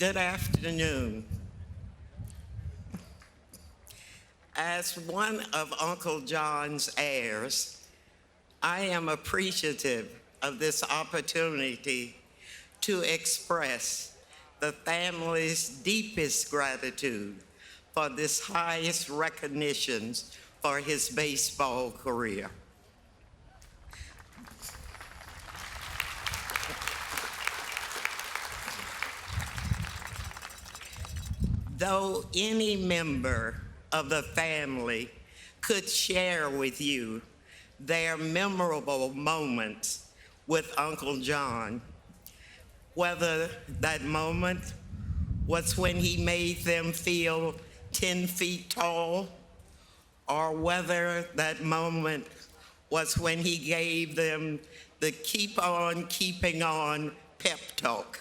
Good afternoon. As one of Uncle John's heirs, I am appreciative of this opportunity to express the family's deepest gratitude for this highest recognition for his baseball career. Though any member of the family could share with you their memorable moments with Uncle John, whether that moment was when he made them feel 10 feet tall, or whether that moment was when he gave them the keep on keeping on pep talk,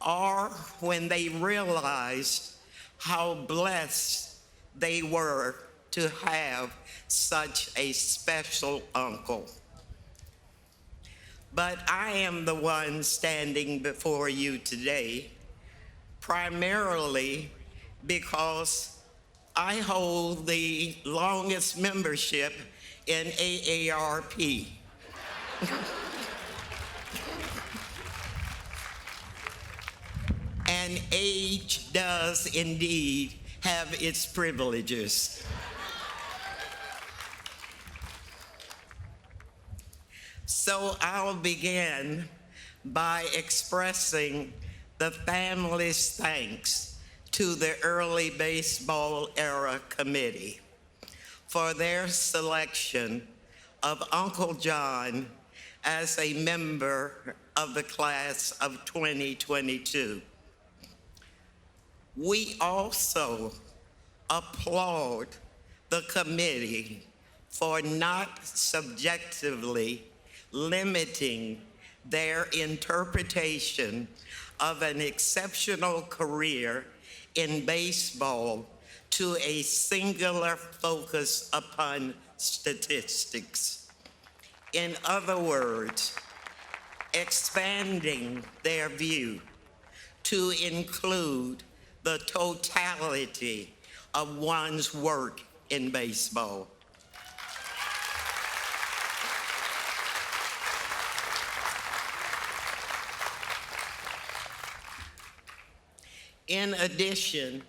or when they realized how blessed they were to have such a special uncle. But I am the one standing before you today, primarily because I hold the longest membership in AARP. And age does indeed have its privileges. So I'll begin by expressing the family's thanks to the early baseball era committee for their selection of Uncle John as a member of the class of 2022. We also applaud the committee for not subjectively limiting their interpretation of an exceptional career in baseball to a singular focus upon statistics. In other words, expanding their view to include the totality of one's work in baseball. In addition,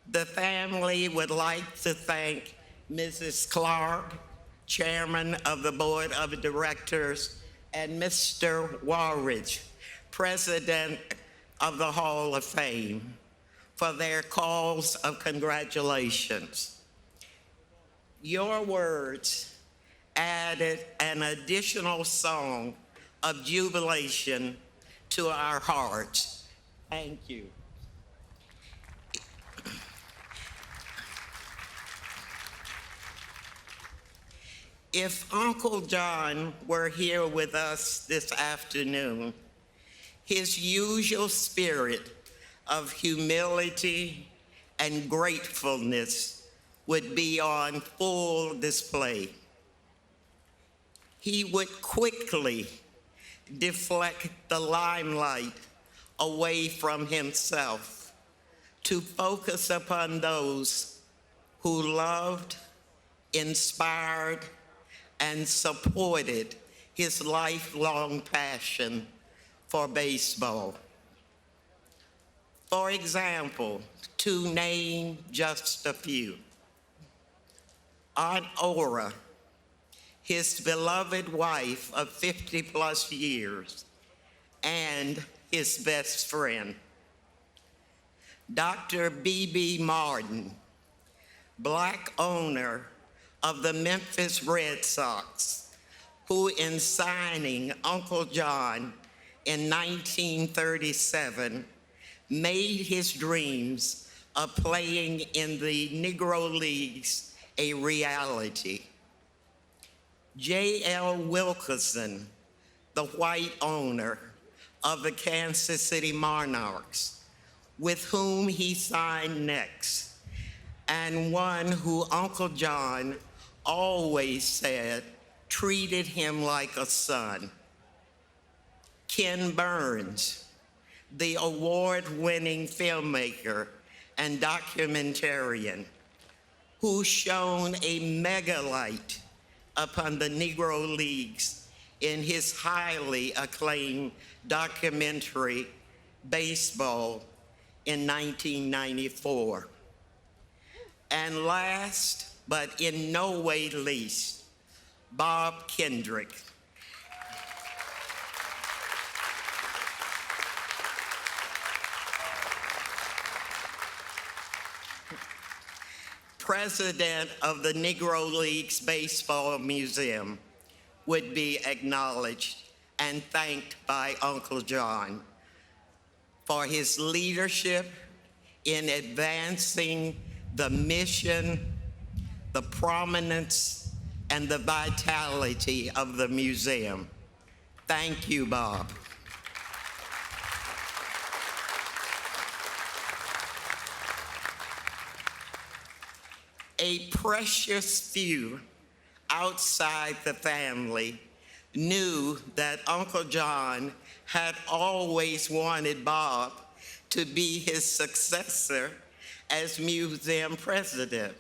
the family would like to thank Mrs. Clark, Chairman of the Board of Directors, and Mr. Warridge, President of the Hall of Fame, for their calls of congratulations. Your words added an additional song of jubilation to our hearts. Thank you. If Uncle John were here with us this afternoon, his usual spirit of humility and gratefulness would be on full display. He would quickly deflect the limelight away from himself to focus upon those who loved, inspired, and supported his lifelong passion for baseball. For example, to name just a few, Aunt Ora, his beloved wife of 50+ years, and his best friend. Dr. B.B. Martin, Black owner of the Memphis Red Sox, who in signing Uncle John in 1937 made his dreams of playing in the Negro Leagues a reality. J.L. Wilkerson, the white owner of the Kansas City Monarchs, with whom he signed next, and one who Uncle John always said treated him like a son. Ken Burns, the award-winning filmmaker and documentarian who shone a mega light upon the Negro Leagues in his highly acclaimed documentary, Baseball, in 1994. And last, but in no way least, Bob Kendrick. President of the Negro Leagues Baseball Museum, would be acknowledged and thanked by Uncle John for his leadership in advancing the mission, the prominence, and the vitality of the museum. Thank you, Bob. A precious few outside the family knew that Uncle John had always wanted Bob to be his successor as museum president.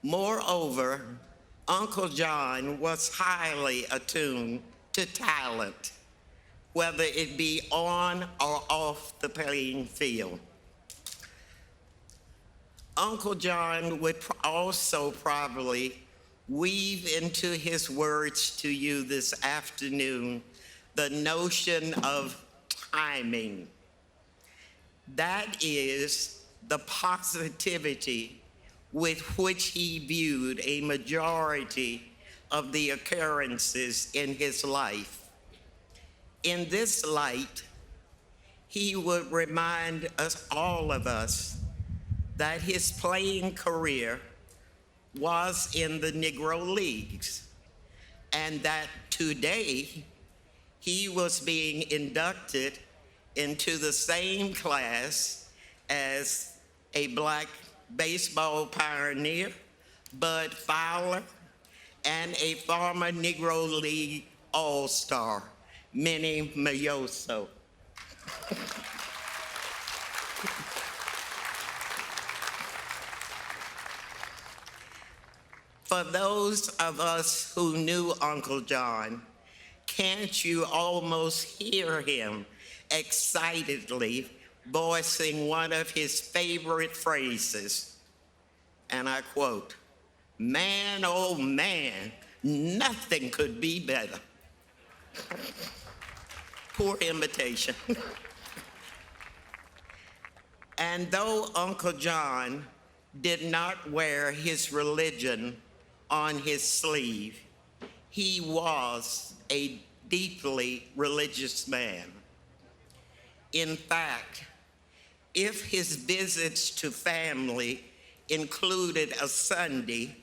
Moreover, Uncle John was highly attuned to talent, whether it be on or off the playing field. Uncle John would also probably weave into his words to you this afternoon the notion of timing. That is the positivity with which he viewed a majority of the occurrences in his life. In this light, he would remind all of us that his playing career was in the Negro Leagues, and that today he was being inducted into the same class as a Black baseball pioneer, Bud Fowler, and a former Negro League All-Star, Minnie Mayoso. For those of us who knew Uncle John, can't you almost hear him excitedly voicing one of his favorite phrases? And I quote, "Man, oh man, nothing could be better." Poor imitation. And though Uncle John did not wear his religion on his sleeve, he was a deeply religious man. In fact, if his visits to family included a Sunday,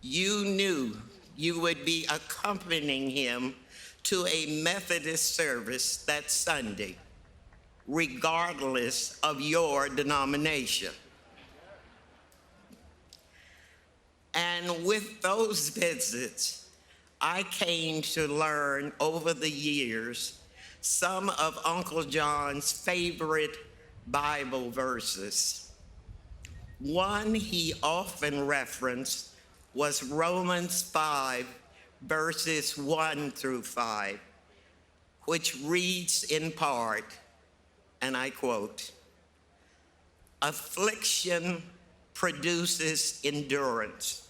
you knew you would be accompanying him to a Methodist service that Sunday, regardless of your denomination. And with those visits, I came to learn over the years some of Uncle John's favorite Bible verses. One he often referenced was Romans 5, verses 1 through 5, which reads in part, and I quote, "Affliction produces endurance,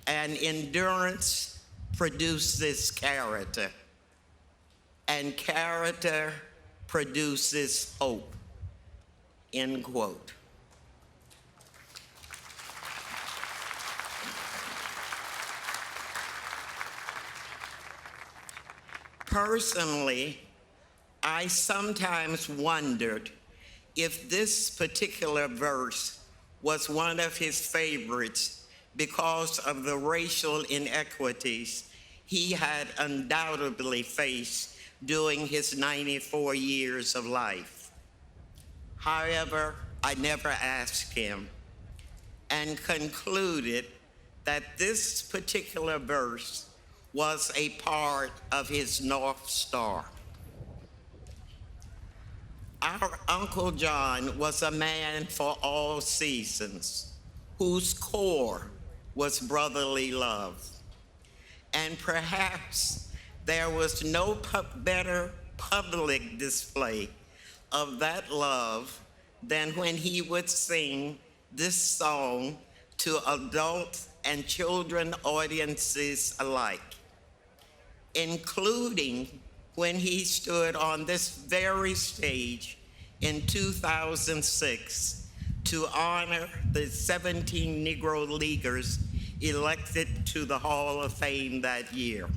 and endurance produces character, and character produces hope," end quote. Personally, I sometimes wondered if this particular verse was one of his favorites because of the racial inequities he had undoubtedly faced during his 94 years of life. However, I never asked him and concluded that this particular verse was a part of his North Star. Our Uncle John was a man for all seasons, whose core was brotherly love. And perhaps there was no better public display of that love than when he would sing this song to adult and children audiences alike, including when he stood on this very stage in 2006 to honor the 17 Negro Leaguers elected to the Hall of Fame that year.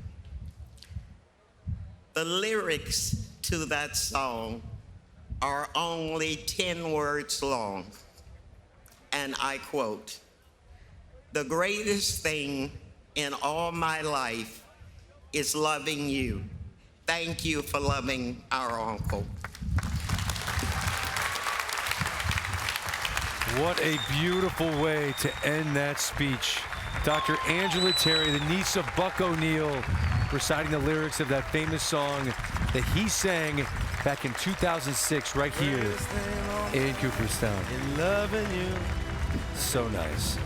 The lyrics to that song are only 10 words long, and I quote, "The greatest thing in all my life is loving you. Thank you for loving our uncle." What a beautiful way to end that speech. Dr. Angela Terry, the niece of Buck O'Neil, reciting the lyrics of that famous song that he sang back in 2006 right here in Cooperstown. In loving you. So nice.